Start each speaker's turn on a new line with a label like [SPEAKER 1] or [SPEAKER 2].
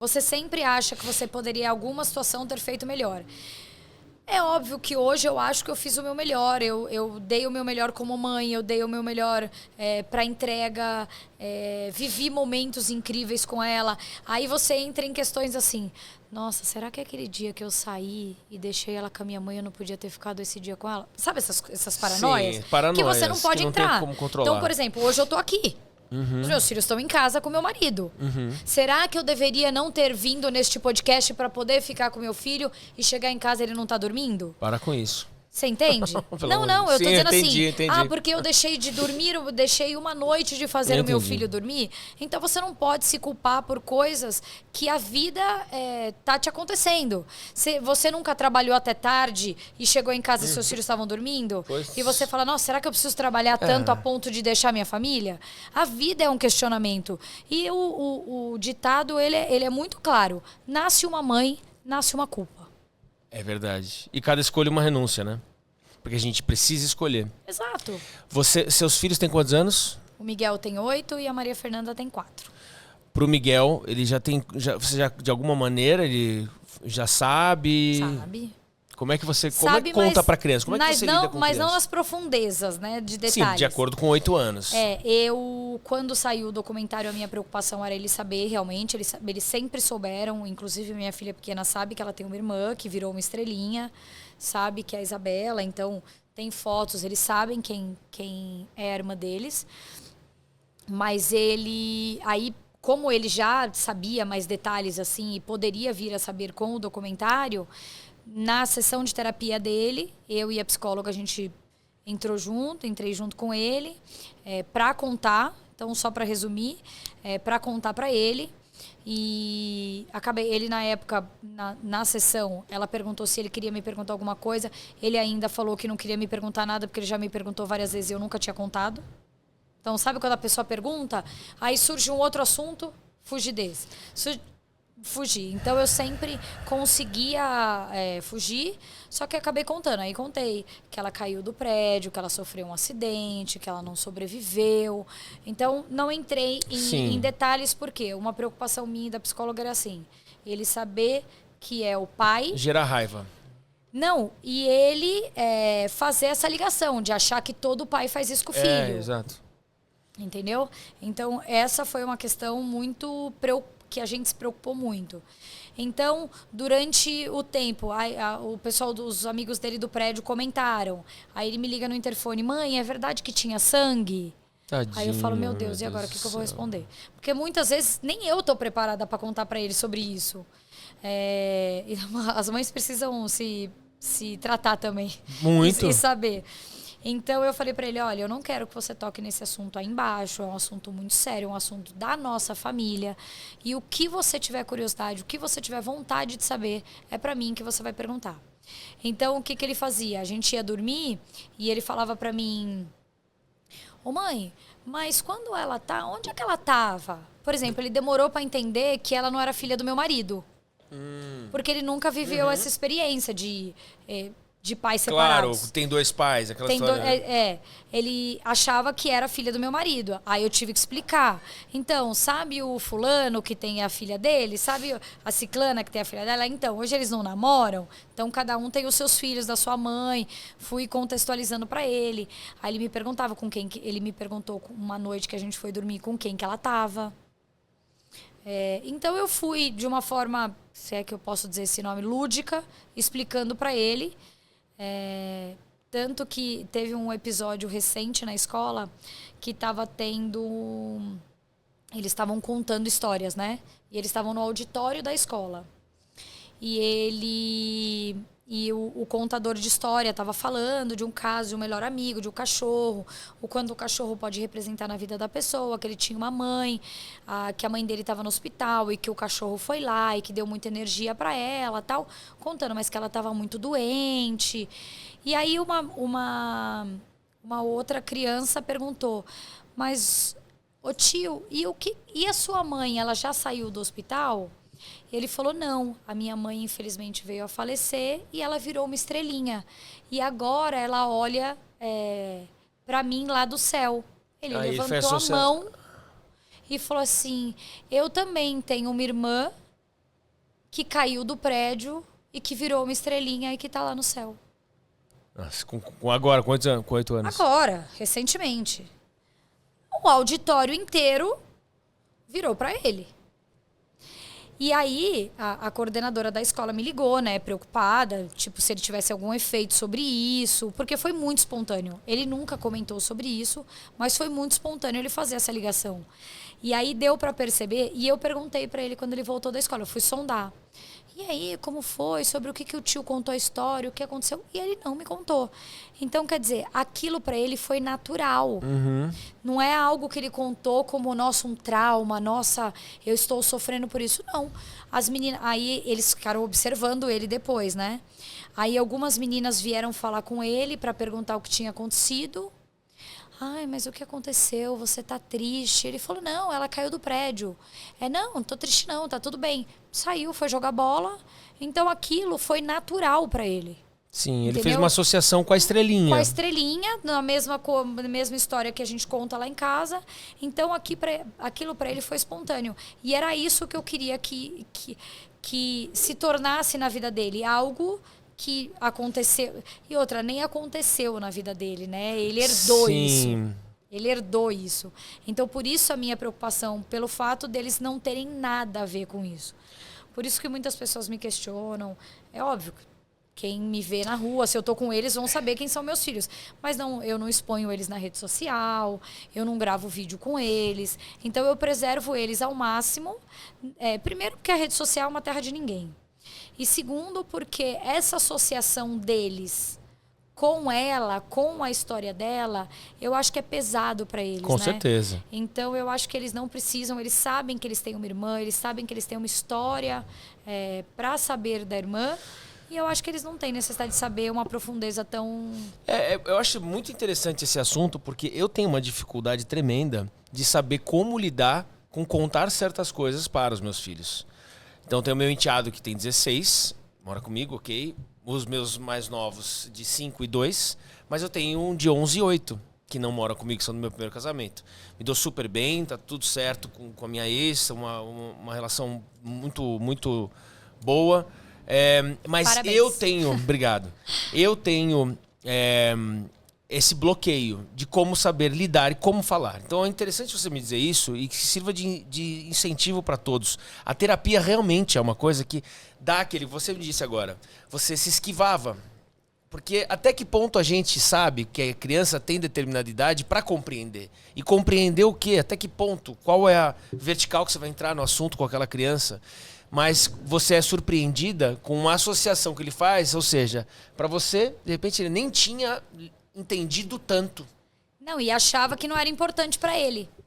[SPEAKER 1] Você sempre acha que você poderia, em alguma situação, ter feito melhor. É óbvio que hoje eu acho que eu fiz o meu melhor. Eu dei o meu melhor como mãe, eu dei o meu melhor para entrega, vivi momentos incríveis com ela. Aí você entra em questões assim, nossa, será que aquele dia que eu saí e deixei ela com a minha mãe, eu não podia ter ficado esse dia com ela? Sabe essas paranoias?
[SPEAKER 2] Sim, paranoias
[SPEAKER 1] que você não pode
[SPEAKER 2] que não
[SPEAKER 1] entrar.
[SPEAKER 2] tem como controlar.
[SPEAKER 1] Então, por exemplo, hoje eu tô aqui. Os meus filhos estão em casa com meu marido. Será que eu deveria não ter vindo neste podcast para poder ficar com meu filho e chegar em casa e ele não tá dormindo?
[SPEAKER 2] Para com isso.
[SPEAKER 1] Você entende? Não, eu tô
[SPEAKER 2] Sim,
[SPEAKER 1] dizendo
[SPEAKER 2] entendi.
[SPEAKER 1] assim, porque eu deixei de dormir, eu deixei uma noite de fazer o meu filho dormir. Então você não pode se culpar por coisas que a vida tá te acontecendo. Você nunca trabalhou até tarde e chegou em casa e seus filhos estavam dormindo? E você fala, nossa, será que eu preciso trabalhar tanto a ponto de deixar minha família? A vida é um questionamento. E o ditado, ele é muito claro. Nasce uma mãe, nasce uma culpa.
[SPEAKER 2] É verdade. E cada escolha é uma renúncia, né? Porque a gente precisa escolher.
[SPEAKER 1] Exato.
[SPEAKER 2] Seus filhos têm quantos anos?
[SPEAKER 1] O Miguel tem 8 e a Maria Fernanda tem 4.
[SPEAKER 2] Pro Miguel, ele você já de alguma maneira, ele já sabe?
[SPEAKER 1] Sabe.
[SPEAKER 2] Como é que você conta pra criança? Como é que você lida com
[SPEAKER 1] Mas
[SPEAKER 2] criança?
[SPEAKER 1] não nas profundezas, né, de detalhes.
[SPEAKER 2] Sim, de acordo com 8 anos.
[SPEAKER 1] Quando saiu o documentário, a minha preocupação era ele saber realmente, eles sempre souberam, inclusive minha filha pequena sabe que ela tem uma irmã que virou uma estrelinha, sabe que é a Isabela, então tem fotos, eles sabem quem é a irmã deles. Mas como ele já sabia mais detalhes assim e poderia vir a saber com o documentário, na sessão de terapia dele, eu e a psicóloga, a gente entrei junto com ele para contar, então só para resumir, para contar para ele. E ele na época, na sessão, ela perguntou se ele queria me perguntar alguma coisa, ele ainda falou que não queria me perguntar nada, porque ele já me perguntou várias vezes e eu nunca tinha contado. Então sabe quando a pessoa pergunta, aí surge um outro assunto, fugi desse. Fugir. Então eu sempre conseguia fugir, só que acabei contando. Aí contei que ela caiu do prédio, que ela sofreu um acidente, que ela não sobreviveu. Então não entrei em detalhes, porque uma preocupação minha e da psicóloga era assim, ele saber que é o pai...
[SPEAKER 2] Gerar raiva.
[SPEAKER 1] Não, e ele fazer essa ligação, de achar que todo pai faz isso com o filho.
[SPEAKER 2] Exato.
[SPEAKER 1] Entendeu? Então essa foi uma questão muito preocupante, que a gente se preocupou muito. Então, durante o tempo, o pessoal dos amigos dele do prédio comentaram. Aí ele me liga no interfone, mãe, é verdade que tinha sangue?
[SPEAKER 2] Tadinho,
[SPEAKER 1] aí eu falo, meu Deus, e agora o que eu vou responder? Porque muitas vezes nem eu tô preparada para contar para ele sobre isso. As mães precisam se tratar também.
[SPEAKER 2] Muito.
[SPEAKER 1] E saber. Então eu falei para ele, olha, eu não quero que você toque nesse assunto aí embaixo, é um assunto muito sério, é um assunto da nossa família. E o que você tiver curiosidade, o que você tiver vontade de saber, é para mim que você vai perguntar. Então o que ele fazia? A gente ia dormir e ele falava para mim, ô mãe, mas quando ela tá, onde é que ela tava? Por exemplo, ele demorou para entender que ela não era filha do meu marido. Porque ele nunca viveu essa experiência de pais separados.
[SPEAKER 2] Claro, tem 2 pais, aquela história.
[SPEAKER 1] Ele achava que era filha do meu marido. Aí eu tive que explicar. Então, sabe o fulano que tem a filha dele? Sabe a ciclana que tem a filha dela? Então, hoje eles não namoram. Então, cada um tem os seus filhos da sua mãe. Fui contextualizando pra ele. Aí ele me perguntava com quem... Ele me perguntou uma noite que a gente foi dormir com quem que ela tava. Então, eu fui de uma forma, se é que eu posso dizer esse nome, lúdica, explicando pra ele. Tanto que teve um episódio recente na escola que estava tendo... Eles estavam contando histórias, né? E eles estavam no auditório da escola. E o contador de história estava falando de um caso de um melhor amigo, de um cachorro, o quanto o cachorro pode representar na vida da pessoa, que ele tinha uma mãe, que a mãe dele estava no hospital e que o cachorro foi lá e que deu muita energia para ela, tal, contando, mas que ela estava muito doente. E aí uma outra criança perguntou, mas, ô tio, e a sua mãe, ela já saiu do hospital? E ele falou, não, a minha mãe infelizmente veio a falecer e ela virou uma estrelinha. E agora ela olha para mim lá do céu. Ele levantou a mão e falou assim, eu também tenho uma irmã que caiu do prédio e que virou uma estrelinha e que tá lá no céu.
[SPEAKER 2] Nossa, agora, com 8 anos?
[SPEAKER 1] Agora, recentemente. O auditório inteiro virou para ele. E aí, a coordenadora da escola me ligou, né, preocupada, tipo, se ele tivesse algum efeito sobre isso, porque foi muito espontâneo. Ele nunca comentou sobre isso, mas foi muito espontâneo ele fazer essa ligação. E aí deu para perceber, e eu perguntei para ele quando ele voltou da escola, eu fui sondar. E aí, como foi? Sobre o que o tio contou a história, o que aconteceu? E ele não me contou. Então, quer dizer, aquilo para ele foi natural. Não é algo que ele contou como, nossa, um trauma, nossa, eu estou sofrendo por isso. Não. As meninas, aí eles ficaram observando ele depois, né? Aí algumas meninas vieram falar com ele para perguntar o que tinha acontecido. Ai, mas o que aconteceu? Você tá triste? Ele falou, não, ela caiu do prédio. Não tô triste não, tá tudo bem. Saiu, foi jogar bola. Então aquilo foi natural para ele.
[SPEAKER 2] Sim, ele
[SPEAKER 1] Entendeu?
[SPEAKER 2] fez uma associação com a estrelinha.
[SPEAKER 1] Com a estrelinha, na mesma história que a gente conta lá em casa. Então aquilo para ele foi espontâneo. E era isso que eu queria que se tornasse na vida dele. Algo que aconteceu. E outra, nem aconteceu na vida dele, né? Ele herdou isso. Ele herdou isso. Então, por isso a minha preocupação, pelo fato deles não terem nada a ver com isso. Por isso que muitas pessoas me questionam. É óbvio, quem me vê na rua, se eu tô com eles, vão saber quem são meus filhos. Mas não, eu não exponho eles na rede social, eu não gravo vídeo com eles. Então, eu preservo eles ao máximo. Primeiro, porque a rede social é uma terra de ninguém. E segundo, porque essa associação deles com ela, com a história dela, eu acho que é pesado para eles,
[SPEAKER 2] Com
[SPEAKER 1] né?
[SPEAKER 2] certeza.
[SPEAKER 1] Então, eu acho que eles não precisam, eles sabem que eles têm uma irmã, eles sabem que eles têm uma história para saber da irmã, e eu acho que eles não têm necessidade de saber uma profundeza tão...
[SPEAKER 2] Eu acho muito interessante esse assunto, porque eu tenho uma dificuldade tremenda de saber como lidar com contar certas coisas para os meus filhos. Então tem o meu enteado que tem 16, mora comigo, ok. Os meus mais novos de 5 e 2, mas eu tenho um de 11 e 8, que não mora comigo, que são do meu primeiro casamento. Me dou super bem, tá tudo certo com a minha ex, uma relação muito, muito boa. Mas
[SPEAKER 1] Parabéns.
[SPEAKER 2] eu tenho, obrigado, eu tenho esse bloqueio de como saber lidar e como falar. Então é interessante você me dizer isso e que sirva de incentivo para todos. A terapia realmente é uma coisa que dá aquele... Você me disse agora, você se esquivava. Porque até que ponto a gente sabe que a criança tem determinada idade para compreender? E compreender o quê? Até que ponto? Qual é a vertical que você vai entrar no assunto com aquela criança? Mas você é surpreendida com uma associação que ele faz, ou seja, para você, de repente, ele nem tinha entendido tanto.
[SPEAKER 1] Não, e achava que não era importante para ele.